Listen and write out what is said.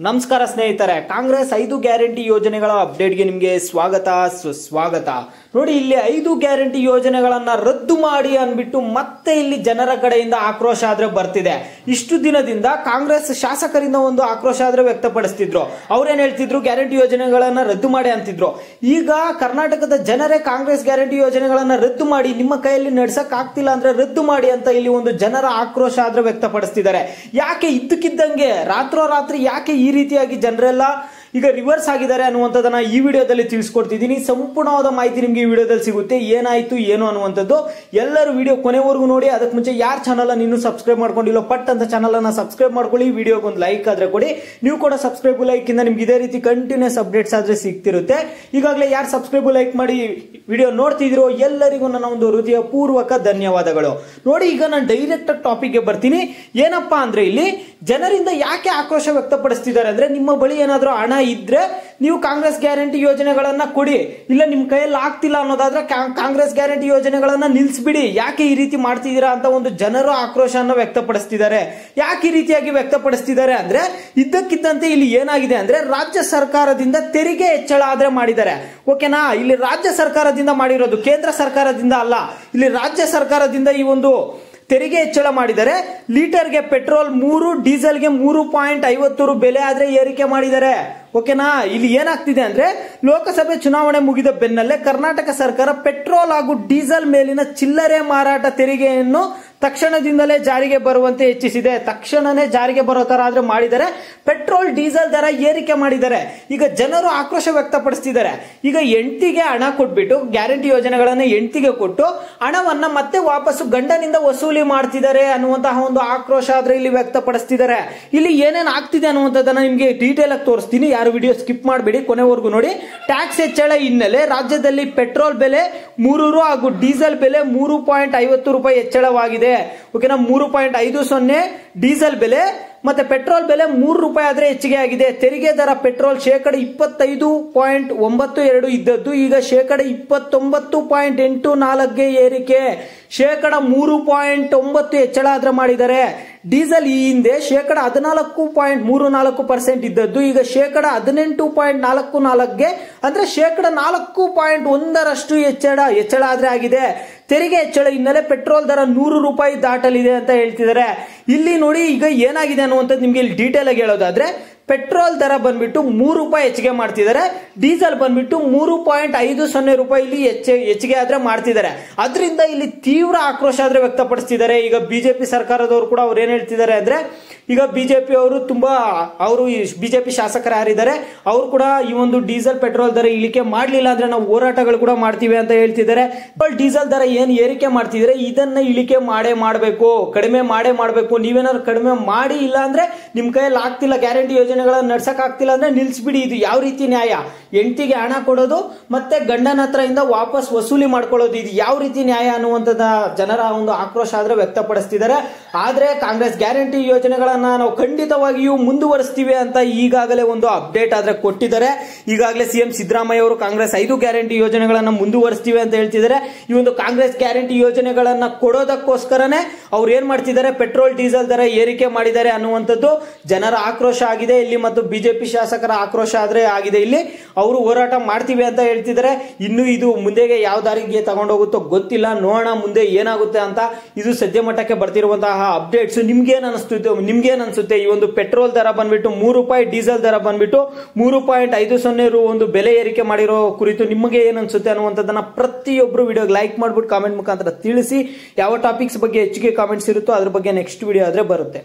ನಮಸ್ಕಾರ ಸ್ನೇಹಿತರೆ, ಕಾಂಗ್ರೆಸ್ 5 ಗ್ಯಾರಂಟಿ ಯೋಜನೆಗಳ ಅಪ್ಡೇಟ್ಗೆ ನಿಮಗೆ ಸ್ವಾಗತ ಸುಸ್ವಾಗತ. ನೋಡಿ, ಇಲ್ಲಿ 5 ಗ್ಯಾರಂಟಿ ಯೋಜನೆಗಳನ್ನ ರದ್ದು ಮಾಡಿ ಅನ್ಬಿಟ್ಟು ಮತ್ತೆ ಇಲ್ಲಿ ಜನರ ಕಡೆಯಿಂದ ಆಕ್ರೋಶ ಆದ್ರೆ ಬರ್ತಿದೆ. ಇಷ್ಟು ದಿನದಿಂದ ಕಾಂಗ್ರೆಸ್ ಶಾಸಕರಿಂದ ಒಂದು ಆಕ್ರೋಶ ಆದ್ರೆ ವ್ಯಕ್ತಪಡಿಸ್ತಿದ್ರು. ಅವ್ರೇನ್ ಹೇಳ್ತಿದ್ರು, ಗ್ಯಾರಂಟಿ ಯೋಜನೆಗಳನ್ನ ರದ್ದು ಮಾಡಿ ಅಂತಿದ್ರು. ಈಗ ಕರ್ನಾಟಕದ ಜನರೇ ಕಾಂಗ್ರೆಸ್ ಗ್ಯಾರಂಟಿ ಯೋಜನೆಗಳನ್ನ ರದ್ದು ಮಾಡಿ, ನಿಮ್ಮ ಕೈಯಲ್ಲಿ ನಡ್ಸಕ್ ಆಗ್ತಿಲ್ಲ ಅಂದ್ರೆ ರದ್ದು ಮಾಡಿ ಅಂತ ಇಲ್ಲಿ ಒಂದು ಜನರ ಆಕ್ರೋಶ ಆದ್ರೆ ವ್ಯಕ್ತಪಡಿಸ್ತಿದ್ದಾರೆ. ಯಾಕೆ ಇದ್ದಕ್ಕಿದ್ದಂಗೆ ರಾತ್ರೋರಾತ್ರಿ ಯಾಕೆ ಈ ರೀತಿಯಾಗಿ ಜನರೆಲ್ಲ ಈಗ ರಿವರ್ಸ್ ಆಗಿದ್ದಾರೆ ಅನ್ನುವಂಥದ್ದನ್ನ ಈ ವಿಡಿಯೋದಲ್ಲಿ ತಿಳಿಸ್ಕೊಡ್ತಿದ್ದೀನಿ. ಸಂಪೂರ್ಣವಾದ ಮಾಹಿತಿ ನಿಮ್ಗೆ ಈ ವಿಡಿಯೋದಲ್ಲಿ ಸಿಗುತ್ತೆ. ಏನಾಯ್ತು ಏನು ಅನ್ನುವಂಥದ್ದು ಎಲ್ಲರೂ ವಿಡಿಯೋ ಕೊನೆವರೆಗೂ ನೋಡಿ. ಅದಕ್ಕೆ ಮುಂಚೆ ಯಾರು ಚಾನಲ್ ಅನ್ನು ಇನ್ನೂ ಸಬ್ಸ್ಕ್ರೈಬ್ ಮಾಡ್ಕೊಂಡಿಲ್ಲ, ಪಟ್ ಅಂತ ಚಾನಲ್ ಅನ್ನ ಸಬ್ಸ್ಕ್ರೈಬ್ ಮಾಡ್ಕೊಳ್ಳಿ. ವಿಡಿಯೋಗೆ ಒಂದು ಲೈಕ್ ಆದ್ರೆ ಕೊಡಿ. ನೀವು ಕೂಡ ಸಬ್ಸ್ಕ್ರೈಬ್ ಲೈಕ್ ಇಂದ ನಿಮ್ಗೆ ಇದೇ ರೀತಿ ಕಂಟಿನ್ಯೂಸ್ ಅಪ್ಡೇಟ್ಸ್ ಆದ್ರೆ ಸಿಗ್ತಿರುತ್ತೆ. ಈಗಾಗಲೇ ಯಾರು ಸಬ್ಸ್ಕ್ರೈಬ್ ಲೈಕ್ ಮಾಡಿ ವಿಡಿಯೋ ನೋಡ್ತಿದ್ರು ಎಲ್ಲರಿಗೂ ನನ್ನ ಒಂದು ಹೃದಯ ಪೂರ್ವಕ ಧನ್ಯವಾದಗಳು. ನೋಡಿ, ಈಗ ನಾನು ಡೈರೆಕ್ಟ್ ಟಾಪಿಕ್ ಗೆ ಬರ್ತೀನಿ. ಏನಪ್ಪಾ ಅಂದ್ರೆ ಇಲ್ಲಿ ಜನರಿಂದ ಯಾಕೆ ಆಕ್ರೋಶ ವ್ಯಕ್ತಪಡಿಸ್ತಿದ್ದಾರೆ ಅಂದ್ರೆ, ನಿಮ್ಮ ಬಳಿ ಏನಾದ್ರೂ ಹಣ ಇದ್ರೆ ನೀವು ಕಾಂಗ್ರೆಸ್ ಗ್ಯಾರಂಟಿ ಯೋಜನೆಗಳನ್ನ ಕೊಡಿ, ಇಲ್ಲ ನಿಮ್ ಕೈಯಲ್ಲಿ ಆಗ್ತಿಲ್ಲ ಅನ್ನೋದಾದ್ರೆ ಕಾಂಗ್ರೆಸ್ ಗ್ಯಾರಂಟಿ ಯೋಜನೆಗಳನ್ನ ನಿಲ್ಸ್ಬಿಡಿ. ಯಾಕೆ ಈ ರೀತಿ ಮಾಡ್ತಿದ್ದೀರಾ ಅಂತ ಒಂದು ಜನರು ಆಕ್ರೋಶವನ್ನು ವ್ಯಕ್ತಪಡಿಸ್ತಿದ್ದಾರೆ. ಯಾಕೆ ಈ ರೀತಿಯಾಗಿ ವ್ಯಕ್ತಪಡಿಸ್ತಿದ್ದಾರೆ ಅಂದ್ರೆ, ಇದ್ದಕ್ಕಿದ್ದಂತೆ ಇಲ್ಲಿ ಏನಾಗಿದೆ ಅಂದ್ರೆ ರಾಜ್ಯ ಸರ್ಕಾರದಿಂದ ತೆರಿಗೆ ಹೆಚ್ಚಳ ಆದ್ರೆ ಮಾಡಿದ್ದಾರೆ. ಓಕೆನಾ? ಇಲ್ಲಿ ರಾಜ್ಯ ಸರ್ಕಾರದಿಂದ ಮಾಡಿರೋದು, ಕೇಂದ್ರ ಸರ್ಕಾರದಿಂದ ಅಲ್ಲ. ಇಲ್ಲಿ ರಾಜ್ಯ ಸರ್ಕಾರದಿಂದ ಈ ಒಂದು ತೆರಿಗೆ ಹೆಚ್ಚಳ ಮಾಡಿದರೆ. ಲೀಟರ್ಗೆ ಪೆಟ್ರೋಲ್ 3, ಡೀಸೆಲ್ಗೆ 3.50 ಬೆಲೆ ಆದ್ರೆ ಏರಿಕೆ ಮಾಡಿದ್ದಾರೆ. ಓಕೆನಾ? ಇಲ್ಲಿ ಏನಾಗ್ತಿದೆ ಅಂದ್ರೆ, ಲೋಕಸಭೆ ಚುನಾವಣೆ ಮುಗಿದ ಬೆನ್ನಲ್ಲೇ ಕರ್ನಾಟಕ ಸರ್ಕಾರ ಪೆಟ್ರೋಲ್ ಹಾಗೂ ಡೀಸೆಲ್ ಮೇಲಿನ ಚಿಲ್ಲರೆ ಮಾರಾಟ ತೆರಿಗೆಯನ್ನು ತಕ್ಷಣದಿಂದಲೇ ಜಾರಿಗೆ ಬರುವಂತೆ ಹೆಚ್ಚಿಸಿದೆ. ತಕ್ಷಣನೇ ಜಾರಿಗೆ ಬರೋ ತರ ಆದ್ರೆ ಮಾಡಿದರೆ. ಪೆಟ್ರೋಲ್ ಡೀಸೆಲ್ ದರ ಏರಿಕೆ ಮಾಡಿದ್ದಾರೆ. ಈಗ ಜನರು ಆಕ್ರೋಶ ವ್ಯಕ್ತಪಡಿಸ್ತಿದ್ದಾರೆ. ಈಗ ಹೆಂಡತಿಗೆ ಹಣ ಕೊಟ್ಬಿಟ್ಟು ಗ್ಯಾರಂಟಿ ಯೋಜನೆಗಳನ್ನ ಹೆಂಡತಿಗೆ ಕೊಟ್ಟು ಹಣವನ್ನ ಮತ್ತೆ ವಾಪಸ್ಸು ಗಂಡನಿಂದ ವಸೂಲಿ ಮಾಡ್ತಿದ್ದಾರೆ ಅನ್ನುವಂತಹ ಒಂದು ಆಕ್ರೋಶ ಆದ್ರೆ ಇಲ್ಲಿ ವ್ಯಕ್ತಪಡಿಸ್ತಿದ್ದಾರೆ. ಇಲ್ಲಿ ಏನೇನ್ ಆಗ್ತಿದೆ ಅನ್ನುವಂಥದ್ದನ್ನ ನಿಮ್ಗೆ ಡೀಟೇಲ್ ಆಗಿ ತೋರಿಸ್ತೀನಿ. ಯಾರು ವಿಡಿಯೋ ಸ್ಕಿಪ್ ಮಾಡಬೇಡಿ, ಕೊನೆವರೆಗೂ ನೋಡಿ. ಟ್ಯಾಕ್ಸ್ ಹೆಚ್ಚಳ ಹಿನ್ನೆಲೆ ರಾಜ್ಯದಲ್ಲಿ ಪೆಟ್ರೋಲ್ ಬೆಲೆ 3 ರು ಹಾಗೂ ಡೀಸೆಲ್ ಬೆಲೆ 3.50 ರೂಪಾಯಿ ಹೆಚ್ಚಳವಾಗಿದೆ. ಓಕೆನಾ? 3.50 ಡೀಸೆಲ್ ಬೆಲೆ ಮತ್ತೆ ಪೆಟ್ರೋಲ್ ಬೆಲೆ 3 ರೂಪಾಯಿ ಆದ್ರೆ ಹೆಚ್ಚಿಗೆ ಆಗಿದೆ. ತೆರಿಗೆ ದರ ಪೆಟ್ರೋಲ್ 25.92 ಇದ್ದದ್ದು ಈಗ 29.84 ಏರಿಕೆ. 3.9 ಹೆಚ್ಚಳ ಆದ್ರೆ ಮಾಡಿದ್ದಾರೆ. ಡೀಸೆಲ್ ಈ ಹಿಂದೆ 14.34% ಇದ್ದದ್ದು ಈಗ 18.44 ಅಂದ್ರೆ 4.1 ಹೆಚ್ಚಳ ಆದ್ರೆ ಆಗಿದೆ. ತೆರಿಗೆ ಹೆಚ್ಚಳ ಹಿನ್ನೆಲೆ ಪೆಟ್ರೋಲ್ ದರ 100 ರೂಪಾಯಿ ದಾಟಲಿದೆ ಅಂತ ಹೇಳ್ತಿದ್ದಾರೆ. ಇಲ್ಲಿ ನೋಡಿ, ಈಗ ಏನಾಗಿದೆ ಅನ್ನುವಂಥದ್ದು ನಿಮ್ಗೆ ಇಲ್ಲಿ ಡೀಟೇಲ್ ಆಗಿ ಹೇಳೋದಾದ್ರೆ, ಪೆಟ್ರೋಲ್ ದರ ಬಂದ್ಬಿಟ್ಟು 3 ರೂಪಾಯಿ ಹೆಚ್ಚಿಗೆ ಮಾಡ್ತಿದ್ದಾರೆ. ಡೀಸೆಲ್ ಬಂದ್ಬಿಟ್ಟು 3.50 ರೂಪಾಯಿ ಇಲ್ಲಿ ಹೆಚ್ಚಿಗೆ ಆದ್ರೆ ಮಾಡ್ತಿದ್ದಾರೆ. ಅದರಿಂದ ಇಲ್ಲಿ ತೀವ್ರ ಆಕ್ರೋಶ ಆದ್ರೆ ವ್ಯಕ್ತಪಡಿಸ್ತಿದ್ದಾರೆ. ಈಗ ಬಿಜೆಪಿ ಸರ್ಕಾರದವರು ಕೂಡ ಅವ್ರು ಏನ್ ಹೇಳ್ತಿದ್ದಾರೆ ಅಂದ್ರೆ, ಈಗ ಬಿಜೆಪಿ ಅವರು ಬಿಜೆಪಿ ಶಾಸಕರು ಯಾರಿದ್ದಾರೆ ಅವರು ಕೂಡ ಈ ಒಂದು ಡೀಸೆಲ್ ಪೆಟ್ರೋಲ್ ದರ ಇಳಿಕೆ ಮಾಡ್ಲಿಲ್ಲ ಅಂದ್ರೆ ನಾವು ಹೋರಾಟಗಳು ಕೂಡ ಮಾಡ್ತೀವಿ ಅಂತ ಹೇಳ್ತಿದ್ದಾರೆ. ಡೀಸೆಲ್ ದರ ಏನ್ ಏರಿಕೆ ಮಾಡ್ತಿದ್ರೆ ಇದನ್ನ ಇಳಿಕೆ ಮಾಡಬೇಕು, ಕಡಿಮೆ ಮಾಡಬೇಕು. ನೀವೇನಾದ್ರು ಕಡಿಮೆ ಮಾಡಿ, ಇಲ್ಲ ಅಂದ್ರೆ ನಿಮ್ ಕೈಯಲ್ಲಿ ಆಗ್ತಿಲ್ಲ, ಗ್ಯಾರಂಟಿ ಯೋಜನೆಗಳನ್ನ ನಡ್ಸಕ್ ಆಗ್ತಿಲ್ಲ ಅಂದ್ರೆ ನಿಲ್ಸ್ಬಿಡಿ. ಇದು ಯಾವ ರೀತಿ ನ್ಯಾಯ? ಹೆಂಡತಿಗೆ ಹಣ ಕೊಡೋದು ಮತ್ತೆ ಗಂಡನ ಹತ್ರ ಇಂದ ವಾಪಸ್ ವಸೂಲಿ ಮಾಡ್ಕೊಳ್ಳೋದು, ಇದು ಯಾವ ರೀತಿ ನ್ಯಾಯ ಅನ್ನುವಂಥದ್ದ ಜನರ ಒಂದು ಆಕ್ರೋಶ ಆದ್ರೆ ವ್ಯಕ್ತಪಡಿಸ್ತಿದ್ದಾರೆ. ಆದ್ರೆ ಕಾಂಗ್ರೆಸ್ ಗ್ಯಾರಂಟಿ ಯೋಜನೆಗಳನ್ನ ನಾವು ಖಂಡಿತವಾಗಿಯೂ ಮುಂದುವರಿಸ್ತೀವಿ ಅಂತ ಈಗಾಗಲೇ ಒಂದು ಅಪ್ಡೇಟ್ ಆದ್ರೆ ಕೊಟ್ಟಿದ್ದಾರೆ. ಈಗಾಗಲೇ ಸಿಎಂ ಸಿದ್ದರಾಮಯ್ಯ ಅವರು ಕಾಂಗ್ರೆಸ್ 5 ಗ್ಯಾರಂಟಿ ಯೋಜನೆಗಳನ್ನ ಮುಂದುವರಿಸ್ತೀವಿ ಅಂತ ಹೇಳ್ತಿದ್ದಾರೆ. ಈ ಒಂದು ಕಾಂಗ್ರೆಸ್ ಗ್ಯಾರಂಟಿ ಯೋಜನೆಗಳನ್ನ ಕೊಡೋದಕ್ಕೋಸ್ಕರನೇ ಅವ್ರು ಏನ್ ಮಾಡ್ತಿದ್ದಾರೆ, ಪೆಟ್ರೋಲ್ ಡೀಸೆಲ್ ದರ ಏರಿಕೆ ಮಾಡಿದ್ದಾರೆ ಅನ್ನುವಂಥದ್ದು ಜನರ ಆಕ್ರೋಶ ಆಗಿದೆ ಇಲ್ಲಿ. ಮತ್ತು ಬಿಜೆಪಿ ಶಾಸಕರ ಆಕ್ರೋಶ ಆದ್ರೆ ಆಗಿದೆ ಇಲ್ಲಿ. ಅವರು ಹೋರಾಟ ಮಾಡ್ತೀವಿ ಅಂತ ಹೇಳ್ತಿದ್ದಾರೆ. ಇನ್ನು ಇದು ಮುಂದೆಗೆ ಯಾವ ದಾರಿಗೆ ತಗೊಂಡೋಗುತ್ತೋ ಗೊತ್ತಿಲ್ಲ, ನೋಡೋಣ ಮುಂದೆ ಏನಾಗುತ್ತೆ ಅಂತ. ಇದು ಸದ್ಯ ಮಟ್ಟಕ್ಕೆ ಬರ್ತಿರುವಂತಹ ಅಪ್ಡೇಟ್ಸ್. ನಿಮ್ಗೇನ್ ಅನ್ಸುತ್ತೆ ಈ ಒಂದು ಪೆಟ್ರೋಲ್ ದರ ಬಂದ್ಬಿಟ್ಟು 3 ರೂಪಾಯಿ, ಡೀಸೆಲ್ ದರ ಬಂದ್ಬಿಟ್ಟು 3.50 ಒಂದು ಬೆಲೆ ಏರಿಕೆ ಮಾಡಿರೋ ಕುರಿತು ನಿಮಗೆ ಏನ್ ಅನ್ಸುತ್ತೆ ಅನ್ನುವಂಥದ್ದನ್ನ ಪ್ರತಿಯೊಬ್ರು ವಿಡಿಯೋಗೆ ಲೈಕ್ ಮಾಡ್ಬಿಟ್ಟು ಕಾಮೆಂಟ್ ಮುಖಾಂತರ ತಿಳಿಸಿ. ಯಾವ ಟಾಪಿಕ್ಸ್ ಬಗ್ಗೆ ಹೆಚ್ಚಿಗೆ ಕಾಮೆಂಟ್ಸ್ ಇರುತ್ತೋ ಅದ್ರ ಬಗ್ಗೆ ನೆಕ್ಸ್ಟ್ ವಿಡಿಯೋ ಆದ್ರೆ ಬರುತ್ತೆ.